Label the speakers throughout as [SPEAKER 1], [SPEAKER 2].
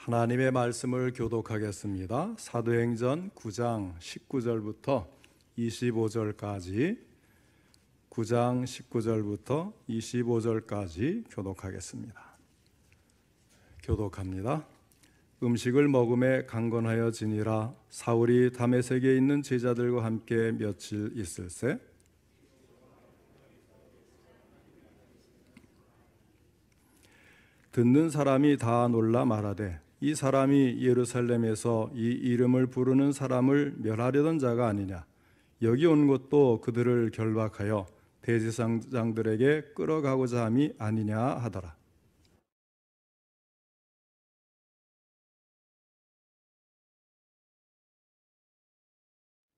[SPEAKER 1] 하나님의 말씀을 교독하겠습니다. 사도행전 9장 19절부터 25절까지 9장 19절부터 25절까지 교독하겠습니다. 교독합니다. 음식을 먹음에 강건하여 지니라. 사울이 다메섹에 있는 제자들과 함께 며칠 있을새 듣는 사람이 다 놀라 말하되 이 사람이 예루살렘에서 이 이름을 부르는 사람을 멸하려던 자가 아니냐. 여기 온 것도 그들을 결박하여 대제사장들에게 끌어가고자 함이 아니냐 하더라.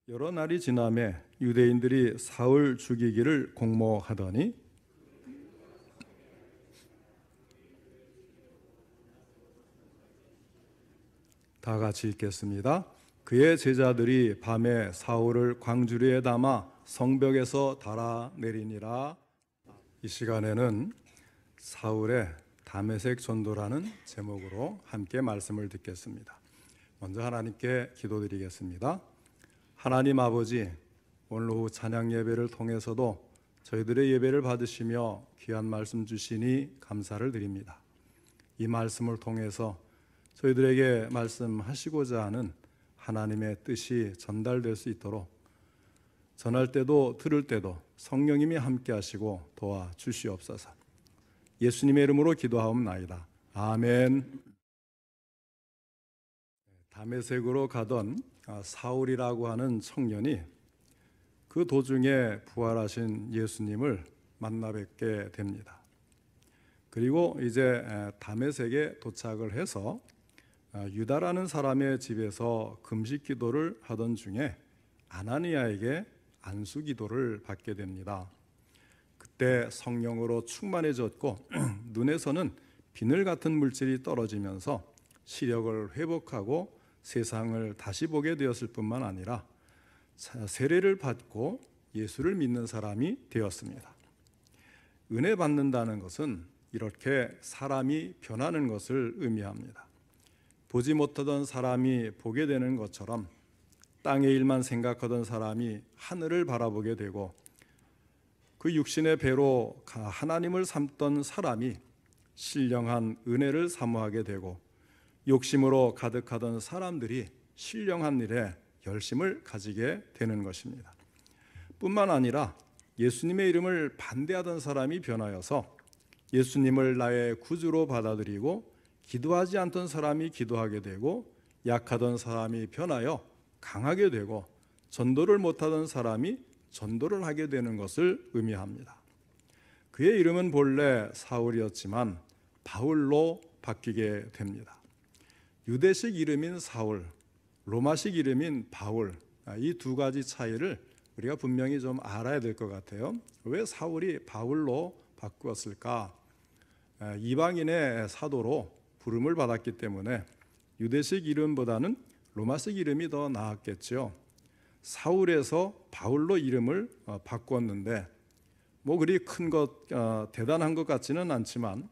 [SPEAKER 1] 여러 날이 지나매 유대인들이 사울 죽이기를 공모하더니 다 같이 읽겠습니다. 그의 제자들이 밤에 사울을 광주리에 담아 성벽에서 달아내리니라. 이 시간에는 사울의 다메섹 전도라는 제목으로 함께 말씀을 듣겠습니다. 먼저 하나님께 기도드리겠습니다. 하나님 아버지, 오늘 오후 찬양 예배를 통해서도 저희들의 예배를 받으시며 귀한 말씀 주시니 감사를 드립니다. 이 말씀을 통해서 저희들에게 말씀하시고자 하는 하나님의 뜻이 전달될 수 있도록 전할 때도 들을 때도 성령님이 함께 하시고 도와주시옵소서. 예수님의 이름으로 기도하옵나이다. 아멘. 다메섹으로 가던 사울이라고 하는 청년이 그 도중에 부활하신 예수님을 만나 뵙게 됩니다. 그리고 이제 다메섹에 도착을 해서 유다라는 사람의 집에서 금식 기도를 하던 중에 아나니아에게 안수 기도를 받게 됩니다. 그때 성령으로 충만해졌고 눈에서는 비늘 같은 물질이 떨어지면서 시력을 회복하고 세상을 다시 보게 되었을 뿐만 아니라 세례를 받고 예수를 믿는 사람이 되었습니다. 은혜 받는다는 것은 이렇게 사람이 변하는 것을 의미합니다. 보지 못하던 사람이 보게 되는 것처럼 땅의 일만 생각하던 사람이 하늘을 바라보게 되고 그 육신의 배로 하나님을 삼던 사람이 신령한 은혜를 사모하게 되고 욕심으로 가득하던 사람들이 신령한 일에 열심을 가지게 되는 것입니다. 뿐만 아니라 예수님의 이름을 반대하던 사람이 변하여서 예수님을 나의 구주로 받아들이고 기도하지 않던 사람이 기도하게 되고 약하던 사람이 변하여 강하게 되고 전도를 못하던 사람이 전도를 하게 되는 것을 의미합니다. 그의 이름은 본래 사울이었지만 바울로 바뀌게 됩니다. 유대식 이름인 사울, 로마식 이름인 바울, 이 두 가지 차이를 우리가 분명히 좀 알아야 될 것 같아요. 왜 사울이 바울로 바꾸었을까? 이방인의 사도로 부름을 받았기 때문에 유대식 이름보다는 로마식 이름이 더 나았겠죠. 사울에서 바울로 이름을 바꾸었는데 뭐 그리 큰 것, 대단한 것 같지는 않지만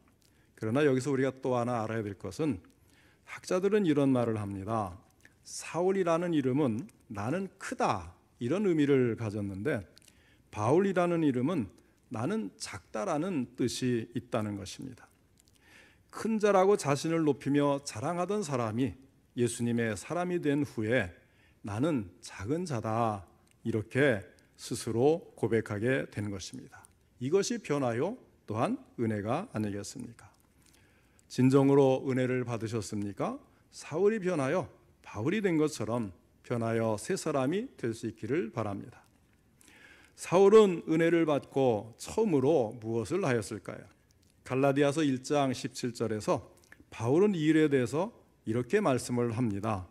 [SPEAKER 1] 그러나 여기서 우리가 또 하나 알아야 될 것은 학자들은 이런 말을 합니다. 사울이라는 이름은 나는 크다 이런 의미를 가졌는데 바울이라는 이름은 나는 작다라는 뜻이 있다는 것입니다. 큰 자라고 자신을 높이며 자랑하던 사람이 예수님의 사람이 된 후에 나는 작은 자다 이렇게 스스로 고백하게 된 것입니다. 이것이 변화요 또한 은혜가 아니겠습니까? 진정으로 은혜를 받으셨습니까? 사울이 변하여 바울이 된 것처럼 변하여 새 사람이 될 수 있기를 바랍니다. 사울은 은혜를 받고 처음으로 무엇을 하였을까요? 갈라디아서 1장 17절에서 바울은 이 일에 대해서 이렇게 말씀을 합니다.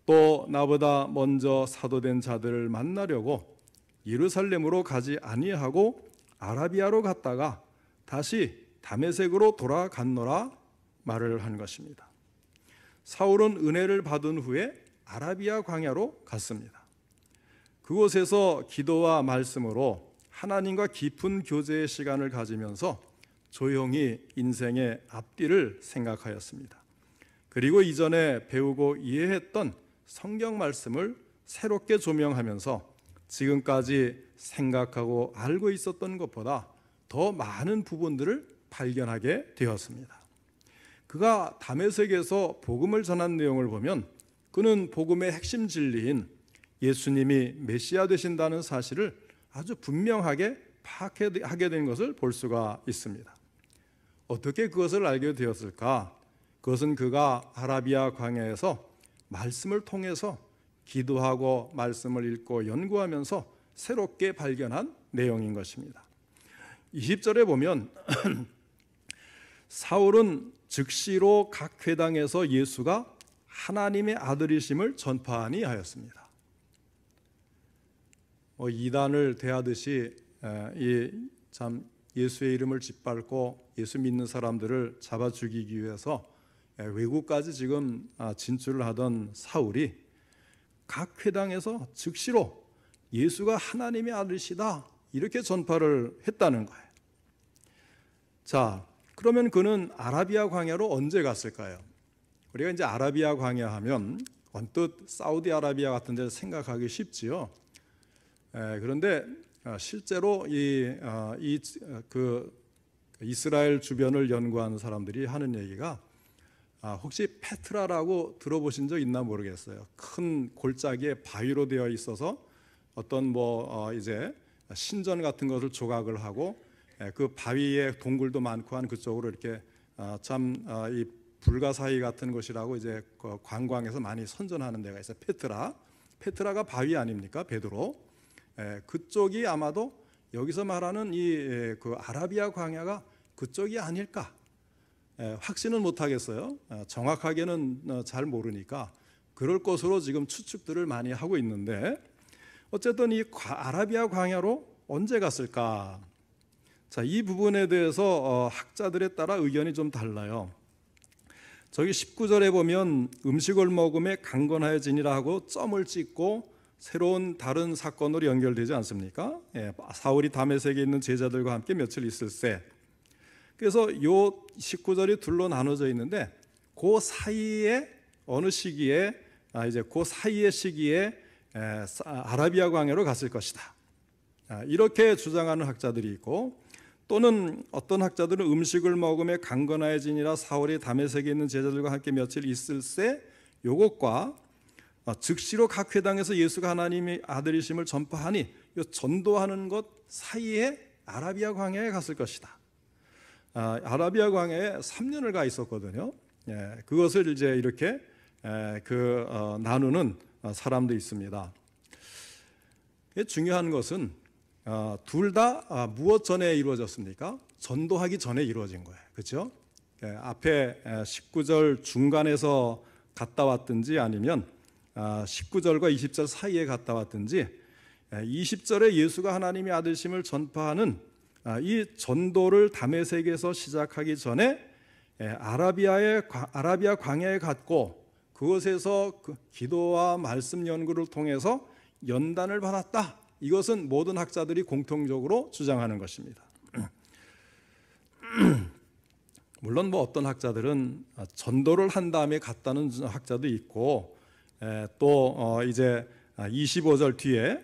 [SPEAKER 1] 또 나보다 먼저 사도된 자들을 만나려고 예루살렘으로 가지 아니하고 아라비아로 갔다가 다시 다메섹으로 돌아갔노라 말을 한 것입니다. 사울은 은혜를 받은 후에 아라비아 광야로 갔습니다. 그곳에서 기도와 말씀으로 하나님과 깊은 교제의 시간을 가지면서 조용히 인생의 앞뒤를 생각하였습니다. 그리고 이전에 배우고 이해했던 성경 말씀을 새롭게 조명하면서 지금까지 생각하고 알고 있었던 것보다 더 많은 부분들을 발견하게 되었습니다. 그가 다메섹에서 복음을 전한 내용을 보면 그는 복음의 핵심 진리인 예수님이 메시아 되신다는 사실을 아주 분명하게 파악하게 된 것을 볼 수가 있습니다. 어떻게 그것을 알게 되었을까? 그것은 그가 아라비아 광야에서 말씀을 통해서 기도하고 말씀을 읽고 연구하면서 새롭게 발견한 내용인 것입니다. 20절에 보면 사울은 즉시로 각 회당에서 예수가 하나님의 아들이심을 전파하니 하였습니다. 이단을 대하듯이 참 예수의 이름을 짓밟고 예수 믿는 사람들을 잡아 죽이기 위해서 외국까지 지금 진출을 하던 사울이 각 회당에서 즉시로 예수가 하나님의 아들이시다 이렇게 전파를 했다는 거예요. 자, 그러면 그는 아라비아 광야로 언제 갔을까요? 우리가 이제 아라비아 광야 하면 언뜻 사우디아라비아 같은 데를 생각하기 쉽지요. 그런데 실제로 이스라엘 주변을 연구하는 사람들이 하는 얘기가 혹시 페트라라고 들어보신 적 있나 모르겠어요. 큰 골짜기에 바위로 되어 있어서 어떤 이제 신전 같은 것을 조각을 하고 그 바위에 동굴도 많고 한 그쪽으로 이렇게 이 불가사의 같은 곳이라고 이제 관광에서 많이 선전하는 데가 있어요. 페트라가 바위 아닙니까? 베드로. 그쪽이 아마도 여기서 말하는 그 아라비아 광야가 그쪽이 아닐까? 확신은 못하겠어요. 정확하게는 잘 모르니까 그럴 것으로 지금 추측들을 많이 하고 있는데 어쨌든 이 아라비아 광야로 언제 갔을까? 자, 이 부분에 대해서 학자들에 따라 의견이 좀 달라요. 저기 19절에 보면 음식을 먹음에 강건하여지니라 하고 점을 찍고 새로운 다른 사건으로 연결되지 않습니까? 사울이 다메섹에 있는 제자들과 함께 며칠 있을세. 그래서 요 19절이 둘로 나눠져 있는데 그 사이에 어느 시기에 이제 그 사이의 시기에 아라비아 광야로 갔을 것이다. 이렇게 주장하는 학자들이 있고 또는 어떤 학자들은 음식을 먹음에 강건하여지니라 사울이 다메섹에 있는 제자들과 함께 며칠 있을세 요것과 즉시로 각 회당에서 예수가 하나님의 아들이심을 전파하니 이 전도하는 것 사이에 아라비아 광야에 갔을 것이다. 아라비아 광야에 3년을 가 있었거든요. 그것을 이제 이렇게 나누는 사람도 있습니다. 중요한 것은 둘 다 무엇 전에 이루어졌습니까? 전도하기 전에 이루어진 거예요. 그렇죠? 앞에 19절 중간에서 갔다 왔든지 아니면 19절과 20절 사이에 갔다 왔든지 20절에 예수가 하나님의 아들심을 전파하는 이 전도를 다메섹에서 시작하기 전에 아라비아 광야에 갔고 그곳에서 그 기도와 말씀 연구를 통해서 연단을 받았다. 이것은 모든 학자들이 공통적으로 주장하는 것입니다. 물론 어떤 학자들은 전도를 한 다음에 갔다는 학자도 있고 또 이제 25절 뒤에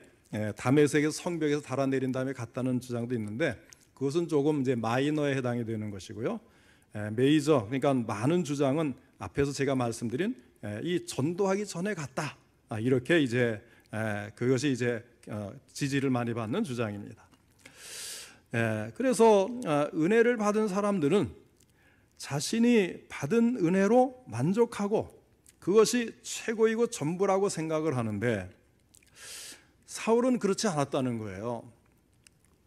[SPEAKER 1] 다메섹에서 성벽에서 달아내린 다음에 갔다는 주장도 있는데 그것은 조금 이제 마이너에 해당이 되는 것이고요. 메이저 그러니까 많은 주장은 앞에서 제가 말씀드린 이 전도하기 전에 갔다. 이렇게 이제 그것이 이제 지지를 많이 받는 주장입니다. 그래서 은혜를 받은 사람들은 자신이 받은 은혜로 만족하고 그것이 최고이고 전부라고 생각을 하는데 사울은 그렇지 않았다는 거예요.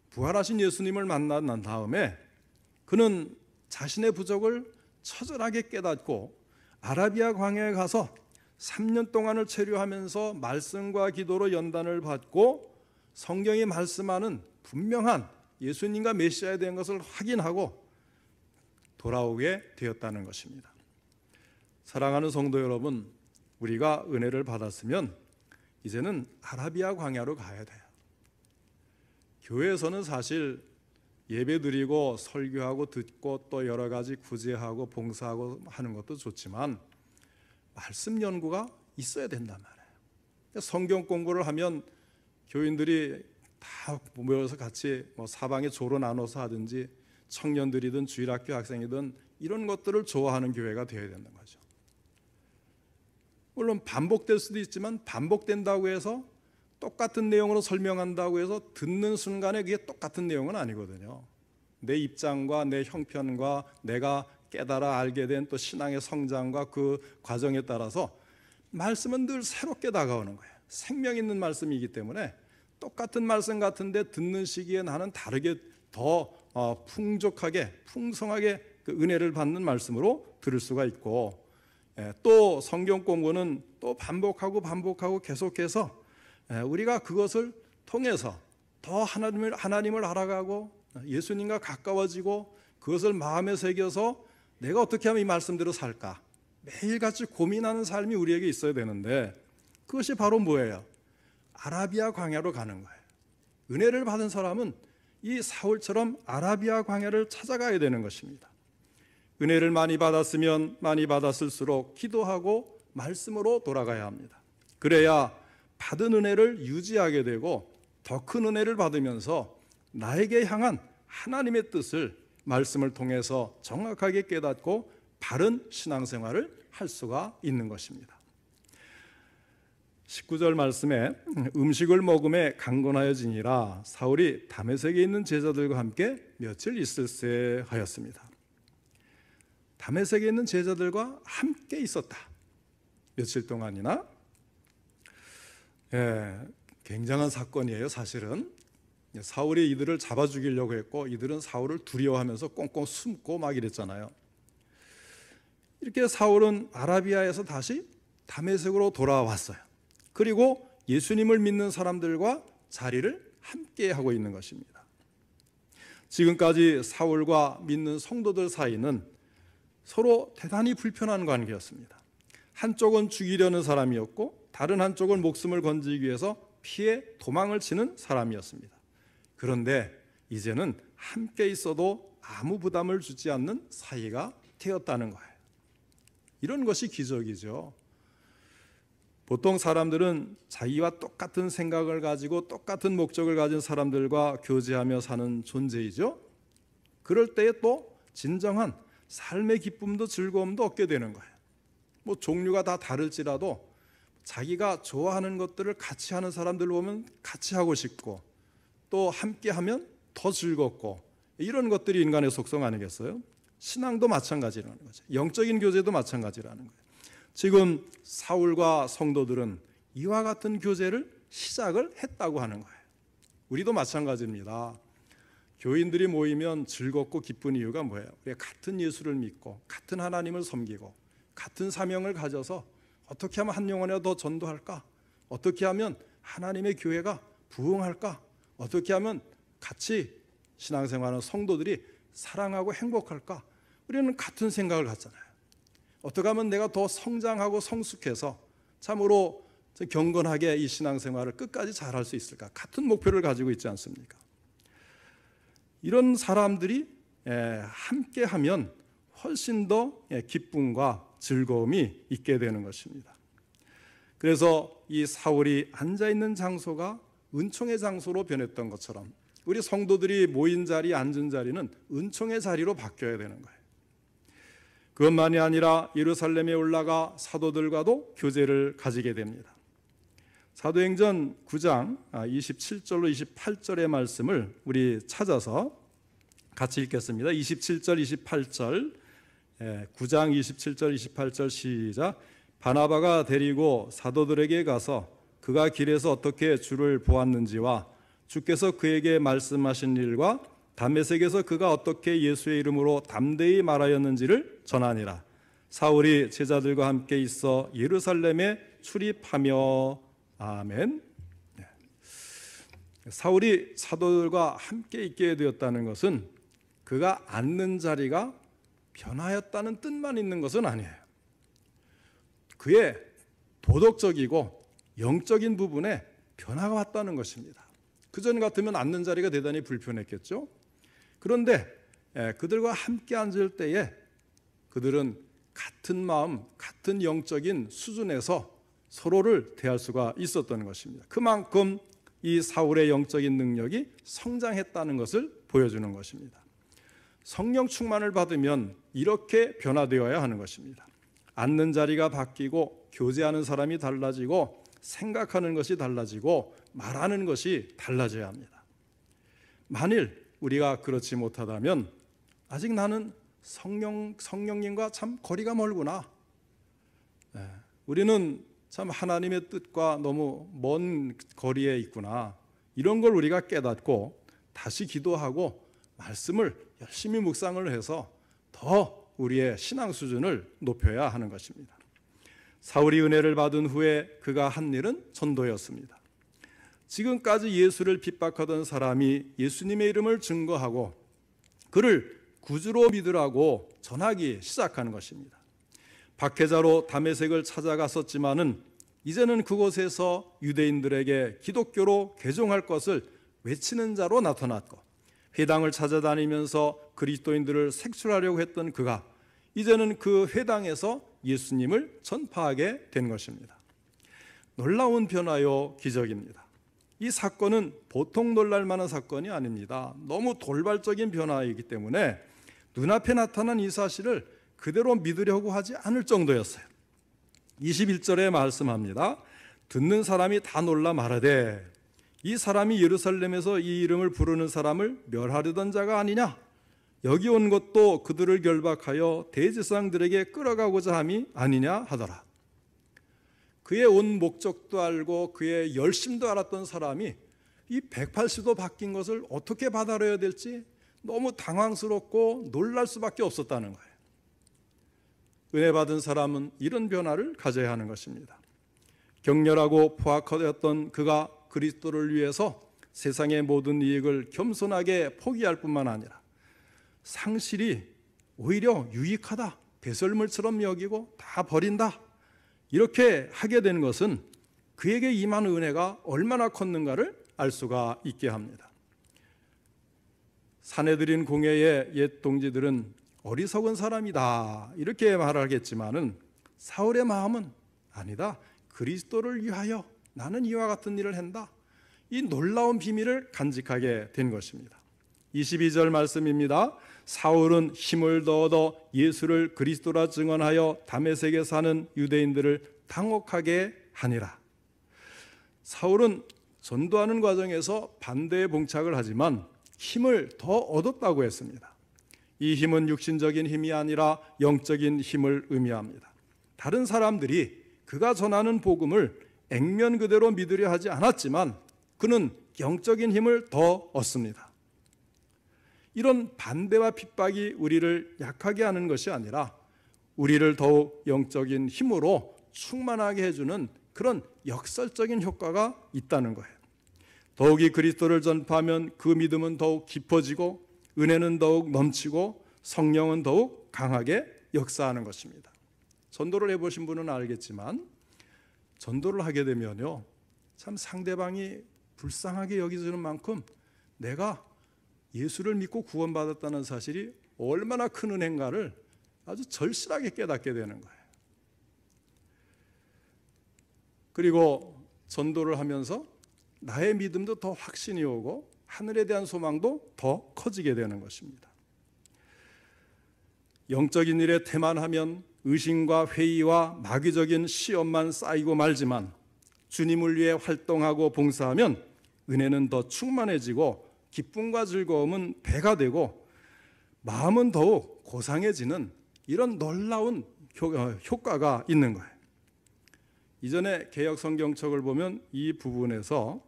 [SPEAKER 1] 부활하신 예수님을 만난 다음에 그는 자신의 부족을 처절하게 깨닫고 아라비아 광야에 가서 3년 동안을 체류하면서 말씀과 기도로 연단을 받고 성경이 말씀하는 분명한 예수님과 메시아에 대한 것을 확인하고 돌아오게 되었다는 것입니다. 사랑하는 성도 여러분, 우리가 은혜를 받았으면 이제는 아라비아 광야로 가야 돼요. 교회에서는 사실 예배드리고 설교하고 듣고 또 여러 가지 구제하고 봉사하고 하는 것도 좋지만 말씀 연구가 있어야 된단 말이에요. 성경 공부를 하면 교인들이 다 모여서 같이 사방에 조로 나눠서 하든지 청년들이든 주일학교 학생이든 이런 것들을 좋아하는 교회가 되어야 되는 거죠. 물론 반복될 수도 있지만 반복된다고 해서 똑같은 내용으로 설명한다고 해서 듣는 순간에 그게 똑같은 내용은 아니거든요. 내 입장과 내 형편과 내가 깨달아 알게 된 또 신앙의 성장과 그 과정에 따라서 말씀은 늘 새롭게 다가오는 거예요. 생명 있는 말씀이기 때문에 똑같은 말씀 같은데 듣는 시기에 나는 다르게 더 풍족하게 풍성하게 그 은혜를 받는 말씀으로 들을 수가 있고, 또 성경 공부는 또 반복하고 계속해서 우리가 그것을 통해서 더 하나님을 알아가고 예수님과 가까워지고 그것을 마음에 새겨서 내가 어떻게 하면 이 말씀대로 살까 매일같이 고민하는 삶이 우리에게 있어야 되는데, 그것이 바로 뭐예요? 아라비아 광야로 가는 거예요. 은혜를 받은 사람은 이 사울처럼 아라비아 광야를 찾아가야 되는 것입니다. 은혜를 많이 받았으면 많이 받았을수록 기도하고 말씀으로 돌아가야 합니다. 그래야 받은 은혜를 유지하게 되고 더 큰 은혜를 받으면서 나에게 향한 하나님의 뜻을 말씀을 통해서 정확하게 깨닫고 바른 신앙생활을 할 수가 있는 것입니다. 19절 말씀에 음식을 먹음에 강건하여지니라 사울이 다메섹에 있는 제자들과 함께 며칠 있을세 하였습니다. 다메섹에 있는 제자들과 함께 있었다. 며칠 동안이나. 굉장한 사건이에요. 사실은 사울이 이들을 잡아 죽이려고 했고 이들은 사울을 두려워하면서 꽁꽁 숨고 막 이랬잖아요. 이렇게 사울은 아라비아에서 다시 다메섹으로 돌아왔어요. 그리고 예수님을 믿는 사람들과 자리를 함께 하고 있는 것입니다. 지금까지 사울과 믿는 성도들 사이는 서로 대단히 불편한 관계였습니다. 한쪽은 죽이려는 사람이었고 다른 한쪽은 목숨을 건지기 위해서 피해 도망을 치는 사람이었습니다. 그런데 이제는 함께 있어도 아무 부담을 주지 않는 사이가 되었다는 거예요. 이런 것이 기적이죠. 보통 사람들은 자기와 똑같은 생각을 가지고 똑같은 목적을 가진 사람들과 교제하며 사는 존재이죠. 그럴 때에 또 진정한 삶의 기쁨도 즐거움도 얻게 되는 거예요. 종류가 다 다를지라도 자기가 좋아하는 것들을 같이 하는 사람들 보면 같이 하고 싶고 또 함께 하면 더 즐겁고, 이런 것들이 인간의 속성 아니겠어요? 신앙도 마찬가지라는 거죠. 영적인 교제도 마찬가지라는 거예요. 지금 사울과 성도들은 이와 같은 교제를 시작을 했다고 하는 거예요. 우리도 마찬가지입니다. 교인들이 모이면 즐겁고 기쁜 이유가 뭐예요? 우리가 같은 예수를 믿고 같은 하나님을 섬기고 같은 사명을 가져서 어떻게 하면 한 영혼에 더 전도할까? 어떻게 하면 하나님의 교회가 부흥할까? 어떻게 하면 같이 신앙생활하는 성도들이 사랑하고 행복할까? 우리는 같은 생각을 갖잖아요. 어떻게 하면 내가 더 성장하고 성숙해서 참으로 경건하게 이 신앙생활을 끝까지 잘할 수 있을까? 같은 목표를 가지고 있지 않습니까? 이런 사람들이 함께하면 훨씬 더 기쁨과 즐거움이 있게 되는 것입니다. 그래서 이 사울이 앉아있는 장소가 은총의 장소로 변했던 것처럼 우리 성도들이 모인 자리, 앉은 자리는 은총의 자리로 바뀌어야 되는 거예요. 그것만이 아니라 예루살렘에 올라가 사도들과도 교제를 가지게 됩니다. 사도행전 9장 27절로 28절의 말씀을 우리 찾아서 같이 읽겠습니다. 27절, 28절, 9장 27절, 28절 시작. 바나바가 데리고 사도들에게 가서 그가 길에서 어떻게 주를 보았는지와 주께서 그에게 말씀하신 일과 다메섹에서 그가 어떻게 예수의 이름으로 담대히 말하였는지를 전하니라. 사울이 제자들과 함께 있어 예루살렘에 출입하며. 아멘. 사울이 사도들과 함께 있게 되었다는 것은 그가 앉는 자리가 변하였다는 뜻만 있는 것은 아니에요. 그의 도덕적이고 영적인 부분에 변화가 왔다는 것입니다. 그전 같으면 앉는 자리가 대단히 불편했겠죠. 그런데 그들과 함께 앉을 때에 그들은 같은 마음, 같은 영적인 수준에서 서로를 대할 수가 있었던 것입니다. 그만큼 이 사울의 영적인 능력이 성장했다는 것을 보여주는 것입니다. 성령 충만을 받으면 이렇게 변화되어야 하는 것입니다. 앉는 자리가 바뀌고 교제하는 사람이 달라지고 생각하는 것이 달라지고 말하는 것이 달라져야 합니다. 만일 우리가 그렇지 못하다면 아직 나는 성령님과 참 거리가 멀구나. 우리는 참 하나님의 뜻과 너무 먼 거리에 있구나. 이런 걸 우리가 깨닫고 다시 기도하고 말씀을 열심히 묵상을 해서 더 우리의 신앙 수준을 높여야 하는 것입니다. 사울이 은혜를 받은 후에 그가 한 일은 전도였습니다. 지금까지 예수를 핍박하던 사람이 예수님의 이름을 증거하고 그를 구주로 믿으라고 전하기 시작하는 것입니다. 박해자로 다메섹을 찾아갔었지만은 이제는 그곳에서 유대인들에게 기독교로 개종할 것을 외치는 자로 나타났고, 회당을 찾아다니면서 그리스도인들을 색출하려고 했던 그가 이제는 그 회당에서 예수님을 전파하게 된 것입니다. 놀라운 변화요, 기적입니다. 이 사건은 보통 놀랄 만한 사건이 아닙니다. 너무 돌발적인 변화이기 때문에 눈앞에 나타난 이 사실을 그대로 믿으려고 하지 않을 정도였어요. 21절에 말씀합니다. 듣는 사람이 다 놀라 말하되 이 사람이 예루살렘에서 이 이름을 부르는 사람을 멸하려던 자가 아니냐? 여기 온 것도 그들을 결박하여 대제사장들에게 끌어가고자 함이 아니냐 하더라. 그의 온 목적도 알고 그의 열심도 알았던 사람이 이 180도 바뀐 것을 어떻게 받아들여야 될지 너무 당황스럽고 놀랄 수밖에 없었다는 거예요. 은혜 받은 사람은 이런 변화를 가져야 하는 것입니다. 격렬하고 포악하였던 그가 그리스도를 위해서 세상의 모든 이익을 겸손하게 포기할 뿐만 아니라 상실이 오히려 유익하다, 배설물처럼 여기고 다 버린다, 이렇게 하게 된 것은 그에게 임한 은혜가 얼마나 컸는가를 알 수가 있게 합니다. 사내들인 공회의 옛 동지들은 어리석은 사람이다 이렇게 말하겠지만은 사울의 마음은 아니다, 그리스도를 위하여 나는 이와 같은 일을 한다, 이 놀라운 비밀을 간직하게 된 것입니다. 22절 말씀입니다. 사울은 힘을 더 얻어 예수를 그리스도라 증언하여 다메섹에 사는 유대인들을 당혹하게 하니라. 사울은 전도하는 과정에서 반대에 봉착을 하지만 힘을 더 얻었다고 했습니다. 이 힘은 육신적인 힘이 아니라 영적인 힘을 의미합니다. 다른 사람들이 그가 전하는 복음을 액면 그대로 믿으려 하지 않았지만 그는 영적인 힘을 더 얻습니다. 이런 반대와 핍박이 우리를 약하게 하는 것이 아니라 우리를 더욱 영적인 힘으로 충만하게 해주는 그런 역설적인 효과가 있다는 거예요. 더욱이 그리스도를 전파하면 그 믿음은 더욱 깊어지고 은혜는 더욱 넘치고 성령은 더욱 강하게 역사하는 것입니다. 전도를 해보신 분은 알겠지만 전도를 하게 되면요, 참 상대방이 불쌍하게 여기지는 만큼 내가 예수를 믿고 구원받았다는 사실이 얼마나 큰 은혜인가를 아주 절실하게 깨닫게 되는 거예요. 그리고 전도를 하면서 나의 믿음도 더 확신이 오고 하늘에 대한 소망도 더 커지게 되는 것입니다. 영적인 일에 태만하면 의심과 회의와 마귀적인 시험만 쌓이고 말지만 주님을 위해 활동하고 봉사하면 은혜는 더 충만해지고 기쁨과 즐거움은 배가 되고 마음은 더욱 고상해지는 이런 놀라운 효과가 있는 거예요. 이전에 개역 성경책을 보면 이 부분에서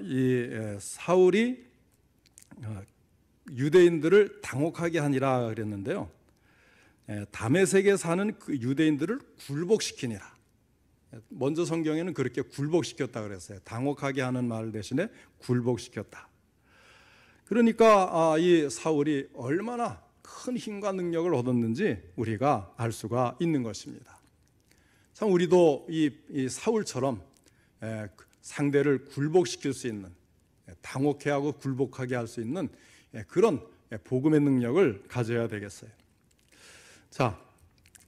[SPEAKER 1] 이 사울이 유대인들을 당혹하게 하니라 그랬는데요, 다메섹에 사는 그 유대인들을 굴복시키니라. 먼저 성경에는 그렇게 굴복시켰다 그랬어요. 당혹하게 하는 말 대신에 굴복시켰다. 그러니까 이 사울이 얼마나 큰 힘과 능력을 얻었는지 우리가 알 수가 있는 것입니다. 참 우리도 이 사울처럼 상대를 굴복시킬 수 있는, 당혹해 하고 굴복하게 할 수 있는 그런 복음의 능력을 가져야 되겠어요. 자,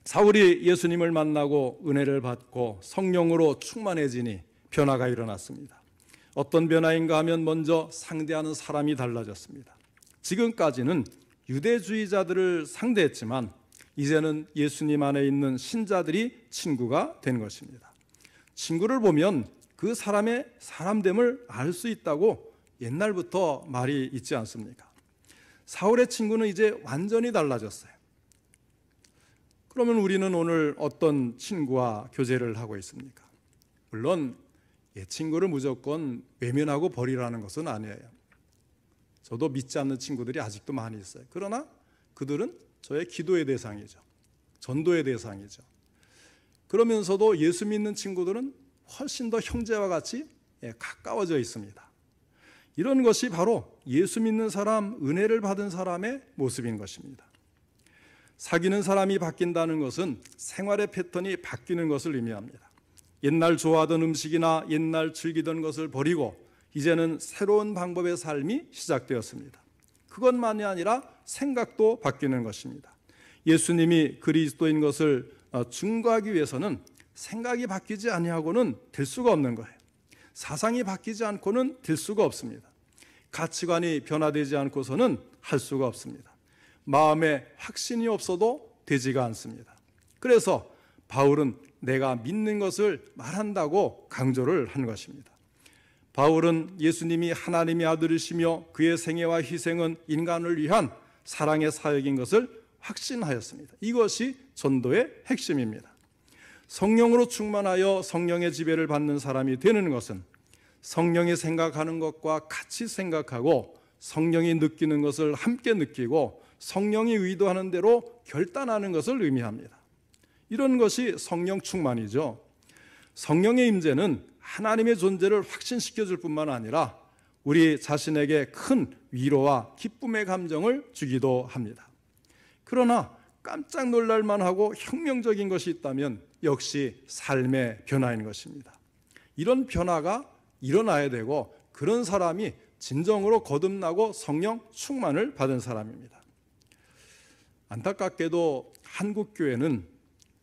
[SPEAKER 1] 사울이 예수님을 만나고 은혜를 받고 성령으로 충만해지니 변화가 일어났습니다. 어떤 변화인가 하면 먼저 상대하는 사람이 달라졌습니다. 지금까지는 유대주의자들을 상대했지만 이제는 예수님 안에 있는 신자들이 친구가 된 것입니다. 친구를 보면 그 사람의 사람됨을 알 수 있다고 옛날부터 말이 있지 않습니까? 사울의 친구는 이제 완전히 달라졌어요. 그러면 우리는 오늘 어떤 친구와 교제를 하고 있습니까? 물론 친구를 무조건 외면하고 버리라는 것은 아니에요. 저도 믿지 않는 친구들이 아직도 많이 있어요. 그러나 그들은 저의 기도의 대상이죠. 전도의 대상이죠. 그러면서도 예수 믿는 친구들은 훨씬 더 형제와 같이 가까워져 있습니다. 이런 것이 바로 예수 믿는 사람, 은혜를 받은 사람의 모습인 것입니다. 사귀는 사람이 바뀐다는 것은 생활의 패턴이 바뀌는 것을 의미합니다. 옛날 좋아하던 음식이나 옛날 즐기던 것을 버리고 이제는 새로운 방법의 삶이 시작되었습니다. 그것만이 아니라 생각도 바뀌는 것입니다. 예수님이 그리스도인 것을 증거하기 위해서는 생각이 바뀌지 아니하고는 될 수가 없는 거예요. 사상이 바뀌지 않고는 될 수가 없습니다. 가치관이 변화되지 않고서는 할 수가 없습니다. 마음에 확신이 없어도 되지가 않습니다. 그래서 바울은 내가 믿는 것을 말한다고 강조를 한 것입니다. 바울은 예수님이 하나님의 아들이시며 그의 생애와 희생은 인간을 위한 사랑의 사역인 것을 확신하였습니다. 이것이 전도의 핵심입니다. 성령으로 충만하여 성령의 지배를 받는 사람이 되는 것은 성령이 생각하는 것과 같이 생각하고 성령이 느끼는 것을 함께 느끼고 성령이 의도하는 대로 결단하는 것을 의미합니다. 이런 것이 성령 충만이죠. 성령의 임재는 하나님의 존재를 확신시켜 줄 뿐만 아니라 우리 자신에게 큰 위로와 기쁨의 감정을 주기도 합니다. 그러나 깜짝 놀랄 만하고 혁명적인 것이 있다면 역시 삶의 변화인 것입니다. 이런 변화가 일어나야 되고 그런 사람이 진정으로 거듭나고 성령 충만을 받은 사람입니다. 안타깝게도 한국 교회는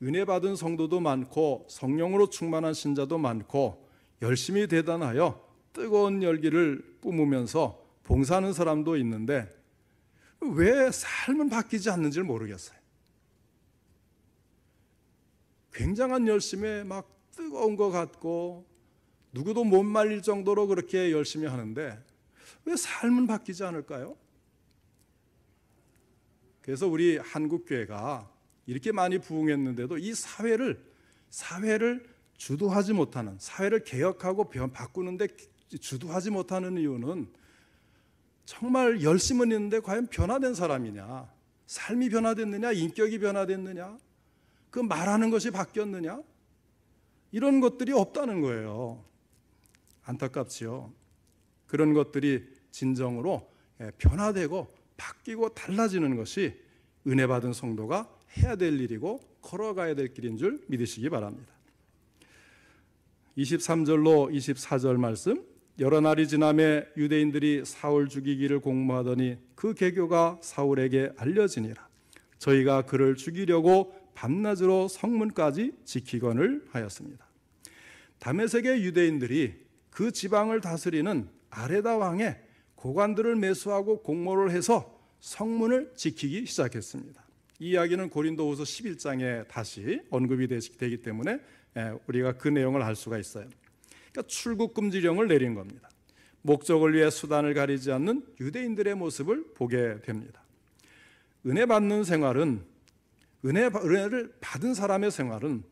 [SPEAKER 1] 은혜 받은 성도도 많고 성령으로 충만한 신자도 많고 열심히 대단하여 뜨거운 열기를 뿜으면서 봉사하는 사람도 있는데 왜 삶은 바뀌지 않는지를 모르겠어요. 굉장한 열심에 막 뜨거운 것 같고 누구도 못 말릴 정도로 그렇게 열심히 하는데 왜 삶은 바뀌지 않을까요? 그래서 우리 한국교회가 이렇게 많이 부흥했는데도 이 사회를 주도하지 못하는, 사회를 개혁하고 바꾸는데 주도하지 못하는 이유는 정말 열심은 있는데 과연 변화된 사람이냐, 삶이 변화됐느냐, 인격이 변화됐느냐, 그 말하는 것이 바뀌었느냐, 이런 것들이 없다는 거예요. 안타깝지요. 그런 것들이 진정으로 변화되고 바뀌고 달라지는 것이 은혜 받은 성도가 해야 될 일이고 걸어가야 될 길인 줄 믿으시기 바랍니다. 23절로 24절 말씀, 여러 날이 지나매 유대인들이 사울 죽이기를 공모하더니 그 계교가 사울에게 알려지니라. 저희가 그를 죽이려고 밤낮으로 성문까지 지키건을 하였습니다. 다메섹의 유대인들이 그 지방을 다스리는 아레다 왕의 고관들을 매수하고 공모를 해서 성문을 지키기 시작했습니다. 이 이야기는 고린도후서 11장에 다시 언급이 되기 때문에 우리가 그 내용을 알 수가 있어요. 그러니까 출국 금지령을 내린 겁니다. 목적을 위해 수단을 가리지 않는 유대인들의 모습을 보게 됩니다. 은혜 받는 생활은, 은혜를 받은 사람의 생활은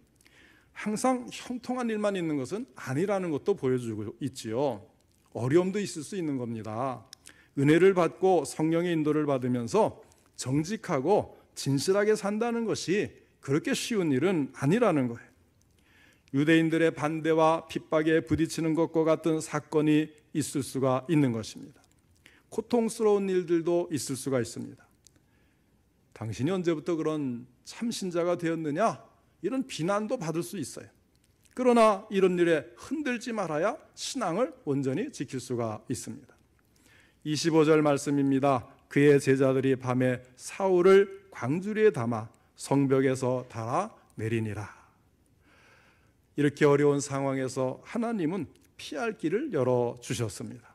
[SPEAKER 1] 항상 형통한 일만 있는 것은 아니라는 것도 보여주고 있지요. 어려움도 있을 수 있는 겁니다. 은혜를 받고 성령의 인도를 받으면서 정직하고 진실하게 산다는 것이 그렇게 쉬운 일은 아니라는 거예요. 유대인들의 반대와 핍박에 부딪히는 것과 같은 사건이 있을 수가 있는 것입니다. 고통스러운 일들도 있을 수가 있습니다. 당신이 언제부터 그런 참신자가 되었느냐? 이런 비난도 받을 수 있어요. 그러나 이런 일에 흔들지 말아야 신앙을 온전히 지킬 수가 있습니다. 25절 말씀입니다. 그의 제자들이 밤에 사울을 광주리에 담아 성벽에서 달아내리니라. 이렇게 어려운 상황에서 하나님은 피할 길을 열어주셨습니다.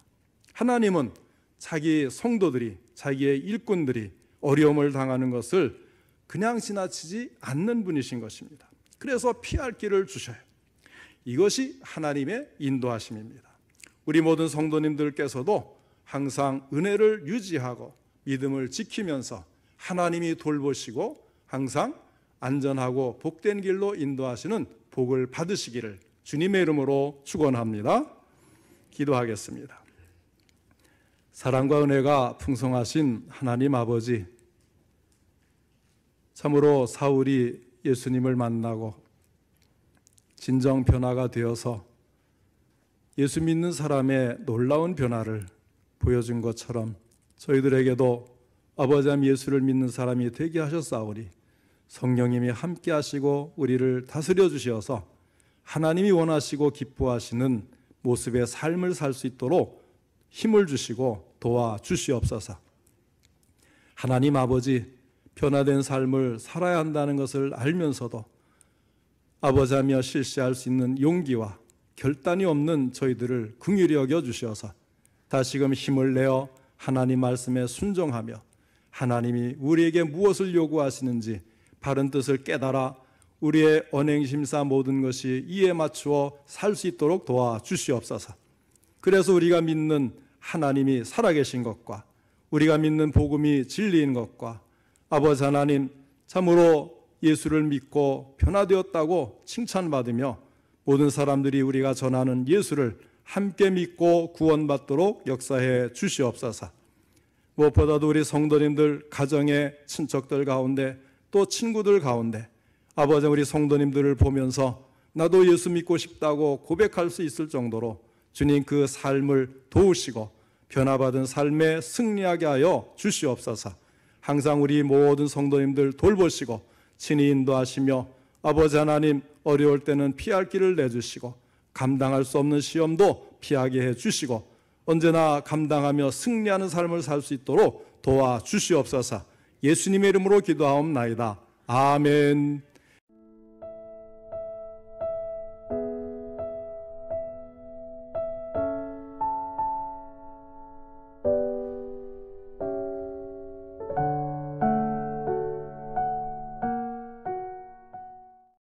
[SPEAKER 1] 하나님은 자기 성도들이, 자기의 일꾼들이 어려움을 당하는 것을 그냥 지나치지 않는 분이신 것입니다. 그래서 피할 길을 주셔요. 이것이 하나님의 인도하심입니다. 우리 모든 성도님들께서도 항상 은혜를 유지하고 믿음을 지키면서 하나님이 돌보시고 항상 안전하고 복된 길로 인도하시는 복을 받으시기를 주님의 이름으로 축원합니다. 기도하겠습니다. 사랑과 은혜가 풍성하신 하나님 아버지, 참으로 사울이 예수님을 만나고 진정 변화가 되어서 예수 믿는 사람의 놀라운 변화를 보여준 것처럼 저희들에게도 아버지 하나님 예수를 믿는 사람이 되게 하셨사오니 성령님이 함께 하시고 우리를 다스려 주셔서 하나님이 원하시고 기뻐하시는 모습의 삶을 살 수 있도록 힘을 주시고 도와주시옵소서. 하나님 아버지, 변화된 삶을 살아야 한다는 것을 알면서도 아버지 하며 실시할 수 있는 용기와 결단이 없는 저희들을 긍휼히 여겨주셔서 다시금 힘을 내어 하나님 말씀에 순종하며 하나님이 우리에게 무엇을 요구하시는지 바른 뜻을 깨달아 우리의 언행심사 모든 것이 이에 맞추어 살 수 있도록 도와주시옵소서. 그래서 우리가 믿는 하나님이 살아계신 것과 우리가 믿는 복음이 진리인 것과 아버지 하나님 참으로 예수를 믿고 변화되었다고 칭찬받으며 모든 사람들이 우리가 전하는 예수를 함께 믿고 구원받도록 역사해 주시옵소서. 무엇보다도 우리 성도님들 가정의 친척들 가운데 또 친구들 가운데 아버지 우리 성도님들을 보면서 나도 예수 믿고 싶다고 고백할 수 있을 정도로 주님 그 삶을 도우시고 변화받은 삶에 승리하게 하여 주시옵소서. 항상 우리 모든 성도님들 돌보시고 친히 인도하시며 아버지 하나님 어려울 때는 피할 길을 내주시고 감당할 수 없는 시험도 피하게 해주시고 언제나 감당하며 승리하는 삶을 살 수 있도록 도와주시옵소서. 예수님의 이름으로 기도하옵나이다. 아멘.